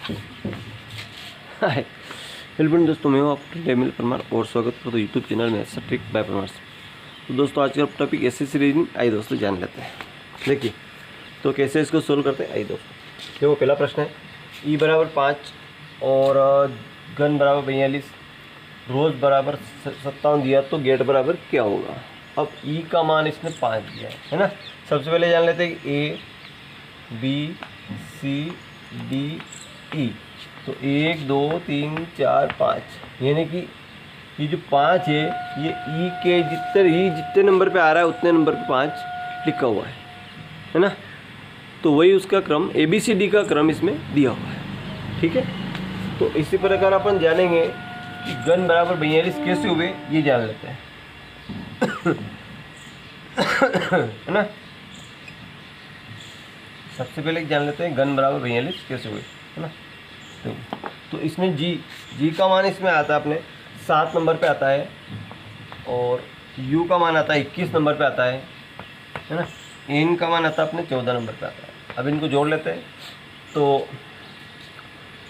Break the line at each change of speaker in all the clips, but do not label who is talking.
Hi hello दोस्तों, मैं हूँ आपका डेमिल परमार और स्वागत करता हूँ यूट्यूब चैनल में ट्रिक बाय परमार। तो दोस्तों आज का टॉपिक एसएससी रीजनिंग आइए दोस्तों जान लेते हैं। देखिए तो कैसे इसको सोल्व करते हैं आइए दोस्तों। देखो पहला प्रश्न है ई बराबर 5 और घन बराबर 42, रोज बराबर 57 दिया तो गेट बराबर क्या होगा। अब ई का मान इसने 5 दिया है ना। सबसे पहले जान लेते हैं A B C D E. तो 1 2 3 4 5 यानी कि ये जो 5 है ये ई के जितने नंबर पे आ रहा है उतने नंबर पे 5 लिखा हुआ है ना। तो वही उसका क्रम ए बी सी डी का क्रम इसमें दिया हुआ है। ठीक है, तो इसी प्रकार अपन जानेंगे कि घन बराबर 42 कैसे हुए ये जान लेते हैं है ना। सबसे पहले जान लेते हैं घन बराबर 42 कैसे हुए है ना। तो इसमें जी का मान इसमें आता है अपने 7 नंबर पे आता है और यू का मान आता है 21 नंबर पे आता है ना। एन का मान आता है अपने 14 नंबर पे आता है। अब इनको जोड़ लेते हैं तो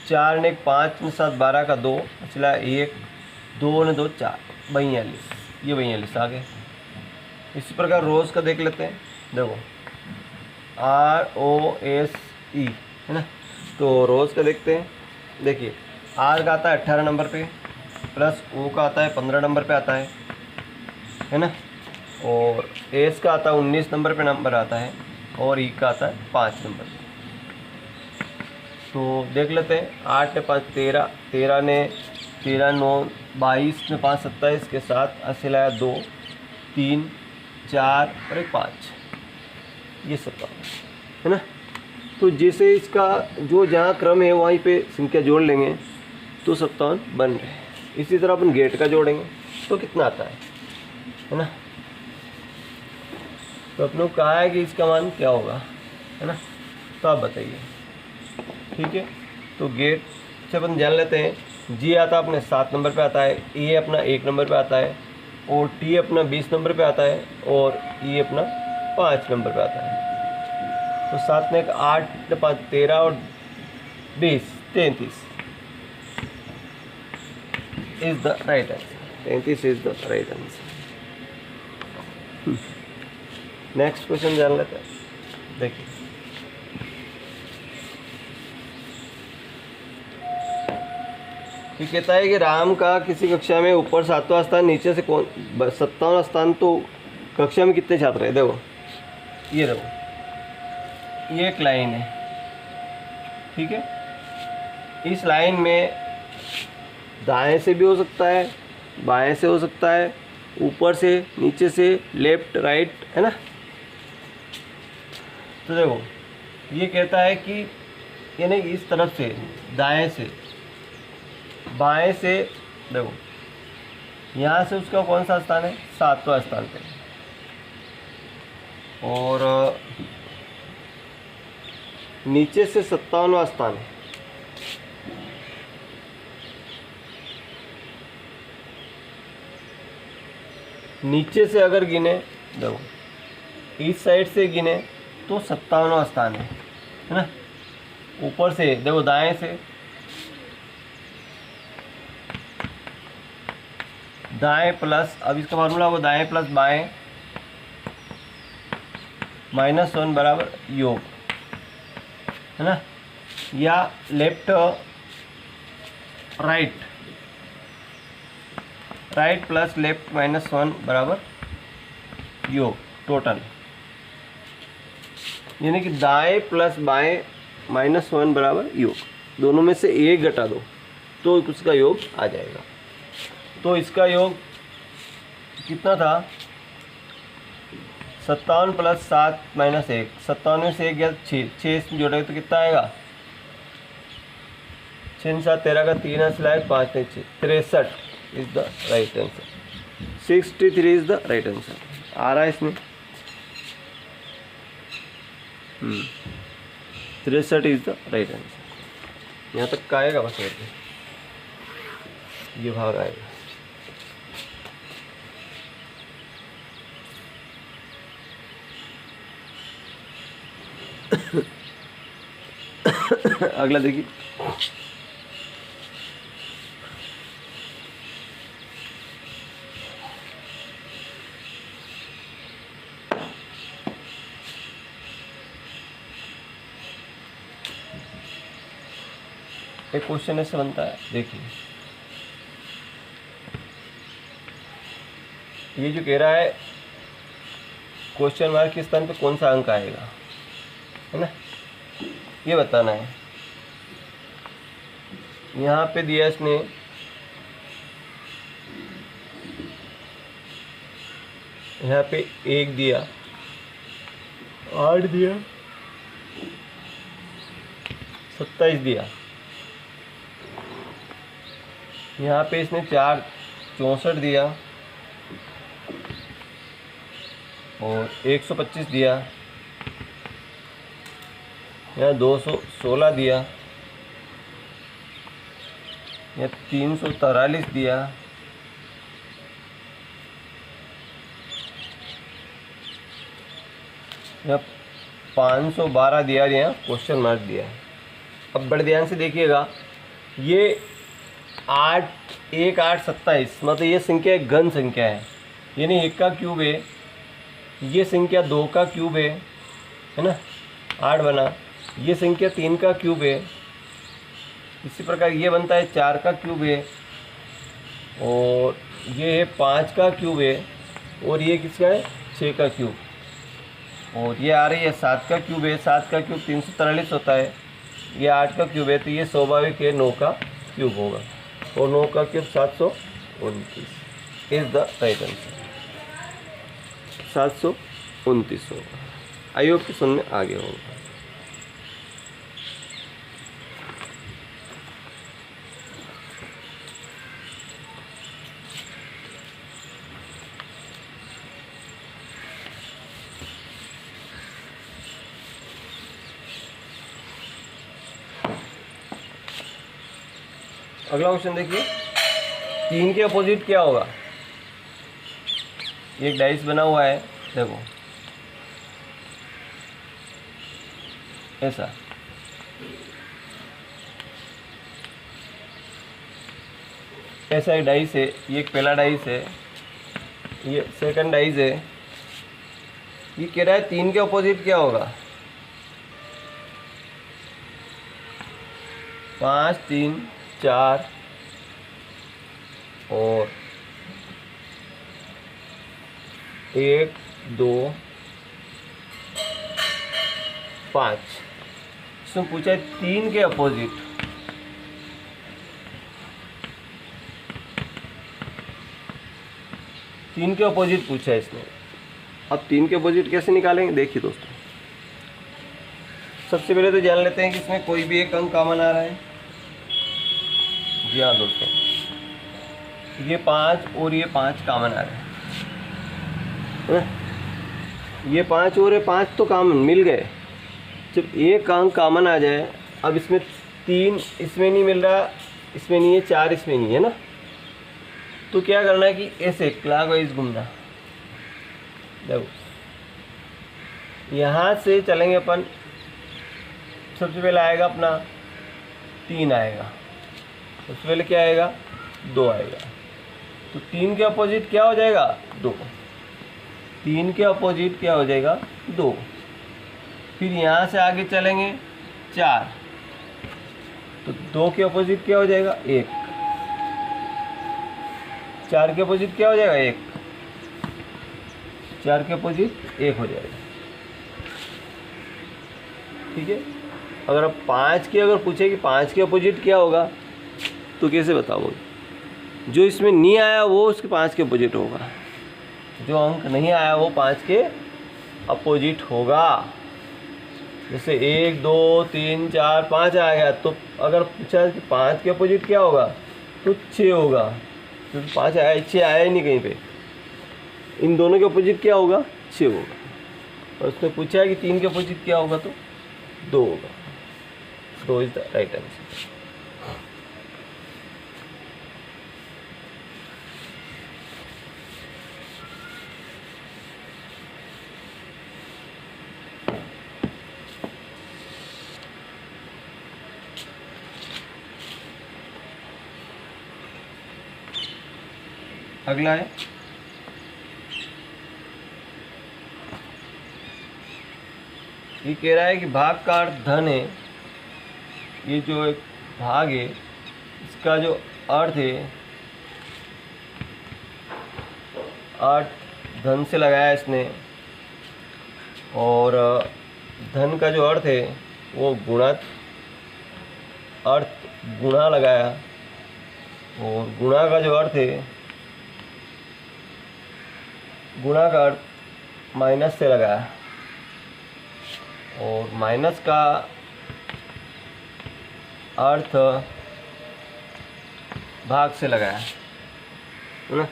4 ने 5 ने 7 12 का 2 चला 1 2 ने 2 4 42, ये 42 आ गए। इसी प्रकार रोज का देख लेते हैं। देखो ROSE है ना। तो रोज का देखते हैं। देखिए आर का आता है 18 नंबर पे प्लस ओ का आता है 15 नंबर पे आता है ना। और एस का आता है 19 नंबर पे नंबर आता है और ई का आता है 5 नंबर पे। तो देख लेते हैं 8 ने 5 13, 13 ने 13 9 22 ने 5 27 के साथ अस्सी लाया 2 3 4 और एक 5, ये सब है ना। तो जैसे इसका जो जहाँ क्रम है वहीं पे संख्या जोड़ लेंगे तो 57 बन रहे। इसी तरह अपन गेट का जोड़ेंगे तो कितना आता है ना। तो अपनों को कहा है कि इसका मान क्या होगा है ना। तो आप बताइए। ठीक है, तो गेट से अपन जान लेते हैं। जी आता अपने 7 नंबर पे आता है, ए अपना 1 नंबर पे आता है और टी अपना 20 नंबर पे आता है और ई अपना 5 नंबर पे आता है। तो 7 ने 8 ने 5 13 और 20 33 is the right answer. 33 is the right answer. Next question जान लेते हैं। देखिए ये कहता है कि राम का किसी कक्षा में ऊपर 7वां स्थान नीचे से 57वां स्थान, तो कक्षा में कितने छात्र हैं। देखो ये देखो ये एक लाइन है। ठीक है, इस लाइन में दाएं से भी हो सकता है बाएं से हो सकता है ऊपर से नीचे से लेफ्ट राइट है ना। तो देखो ये कहता है कि यानी इस तरफ से दाएं से बाएं से, देखो यहाँ से उसका कौन सा स्थान है 7वां स्थान पे और नीचे से 57वां स्थान है। नीचे से अगर गिने, देखो इस साइड से गिने तो 57वां स्थान है ना। ऊपर से देखो दाएं से, दाएं प्लस, अब इसका फार्मूला वो दाएं प्लस बाएं -1 बराबर योग है ना, या लेफ्ट राइट प्लस लेफ्ट -1 बराबर योग टोटल, यानी कि दाएं प्लस बाएं -1 बराबर योग। दोनों में से एक घटा दो तो उसका योग आ जाएगा। तो इसका योग कितना था 57 प्लस 7 -1, 57 में से 1 गया 6 जोड़ेगा तो कितना आएगा 6 7 13 का 3 स्लैग 5 6 63 is the right answer. 63 is the right answer आ रहा है इसमें। 63 इज द राइट आंसर। यहाँ तक का आएगा बस, ये भाग आएगा। अगला देखिए, एक क्वेश्चन ऐसे बनता है, देखिए ये जो कह रहा है क्वेश्चन मार्क के स्थान पे कौन सा अंक आएगा, है ना, ये बताना है। यहाँ पे दिया इसने यहाँ पे 1 दिया, 8 दिया, 27 दिया। यहाँ पे इसने 4 64 दिया और 125 दिया। यहाँ 216 दिया, यहाँ 343 दिया, यहाँ 512 दिया, यहाँ क्वेश्चन मार्क दिया। अब बड़े ध्यान से देखिएगा, ये 8 1 8 27 मतलब ये संख्या एक घन संख्या है, यानी 1 का क्यूब है। ये संख्या 2 का क्यूब है ना, 8 बना। ये संख्या 3 का क्यूब है। इसी प्रकार ये बनता है 4 का क्यूब है, और ये है 5 का क्यूब है, और ये किसका है 6 का क्यूब, और ये आ रही है 7 का क्यूब है। 7 का क्यूब 343 होता है। ये 8 का क्यूब है, तो ये स्वाभाविक है 9 का क्यूब होगा, और 9 का cube 729 is the right answer. 729 होगा। आई होप कि सुनने आगे होगा। अगला क्वेश्चन देखिए, 3 के अपोजिट क्या होगा। एक डाइस बना हुआ है, देखो ऐसा, ऐसा एक डाइस है। ये एक पहला डाइस है, ये सेकंड डाइस है। ये कह रहा है 3 के अपोजिट क्या होगा। 5 3 4 और 1 2 5। इसमें पूछा है 3 के अपोजिट। तीन के अपोजिट पूछा है इसने। अब 3 के अपोजिट कैसे निकालेंगे, देखिए दोस्तों। सबसे पहले तो जान लेते हैं कि इसमें कोई भी एक अंक कॉमन आ रहा है। जी हाँ दोस्तों, ये 5 और ये 5 कॉमन आ रहे हैं। ये 5 और ये 5 तो कॉमन मिल गए। जब एक अंक कॉमन आ जाए, अब इसमें 3 इसमें नहीं मिल रहा, इसमें नहीं है, 4 इसमें नहीं है ना, तो क्या करना है कि ऐसे क्लॉकवाइज घूमना। देखो यहाँ से चलेंगे अपन। सबसे पहले आएगा अपना 3 आएगा, सबसे पहले क्या आएगा 2 आएगा, तो 3 के अपोजिट क्या हो जाएगा 2। 3 के अपोजिट क्या हो जाएगा 2। फिर यहाँ से आगे चलेंगे 4, तो 2 के अपोजिट क्या हो जाएगा 1। 4 के अपोजिट क्या हो जाएगा 1। 4 के अपोजिट 1 हो जाएगा। ठीक है। अगर अब 5 के अगर पूछे कि 5 के अपोजिट क्या होगा, तो कैसे बताओगे। जो इसमें नहीं आया वो उसके 5 के अपोजिट होगा, जो अंक नहीं आया वो 5 के अपोजिट होगा। जैसे 1 2 3 4 5 आ गया, तो अगर पूछा कि 5 के अपोजिट क्या होगा, तो 6 होगा, क्योंकि 5 आया, 6 आया ही नहीं कहीं पे। इन दोनों के अपोजिट क्या होगा 6 होगा। और उसने पूछा है कि 3 के अपोजिट क्या होगा, तो 2 होगा। 2 इज द राइट आंसर। अगला है ये कह रहा है कि भाग का अर्थ धन है। ये जो एक भाग है इसका जो अर्थ है, अर्थ धन से लगाया इसने, और धन का जो अर्थ है वो गुणा, अर्थ गुणा लगाया, और गुणा का जो अर्थ है, गुणा का अर्थ माइनस से लगाया, और माइनस का अर्थ भाग से लगाया, है ना।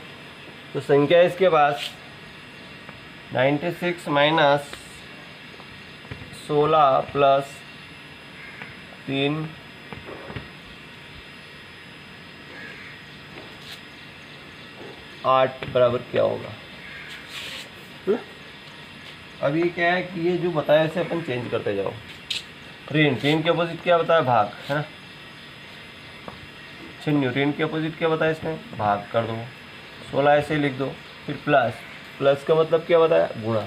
तो संख्या इसके पास 96 माइनस 16 प्लस 3 8 बराबर क्या होगा। अब ये क्या है कि ये जो बताया इसे अपन चेंज करते जाओ। ऋण, ऋण के अपोजिट क्या बताया, भाग, है ना। शून्य, ऋण के अपोजिट क्या बताया इसने, भाग कर दो। 16 ऐसे लिख दो। फिर प्लस, प्लस का मतलब क्या बताया, गुणा।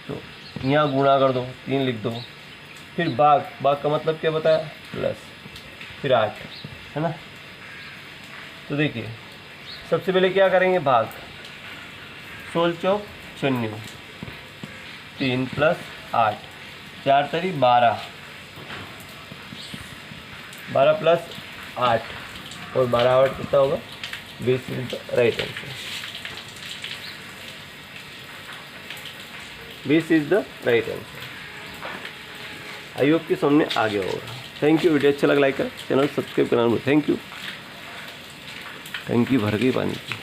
तो यहाँ गुणा कर दो, 3 लिख दो। फिर भाग, भाग का मतलब क्या बताया, प्लस, फिर 8, है ना। तो देखिए सबसे पहले क्या करेंगे, भाग। 16 चौक 96, 3 प्लस 8, 4 तरी 12, 12 प्लस 8, और 12 8 कितना होगा, 20 is the right answer. 20 is the right answer. I hope कि सामने आ गया होगा। Thank you. वीडियो अच्छा लगा लाइक कर, चैनल सब्सक्राइब करना। Thank you. टंकी भर गई पानी की।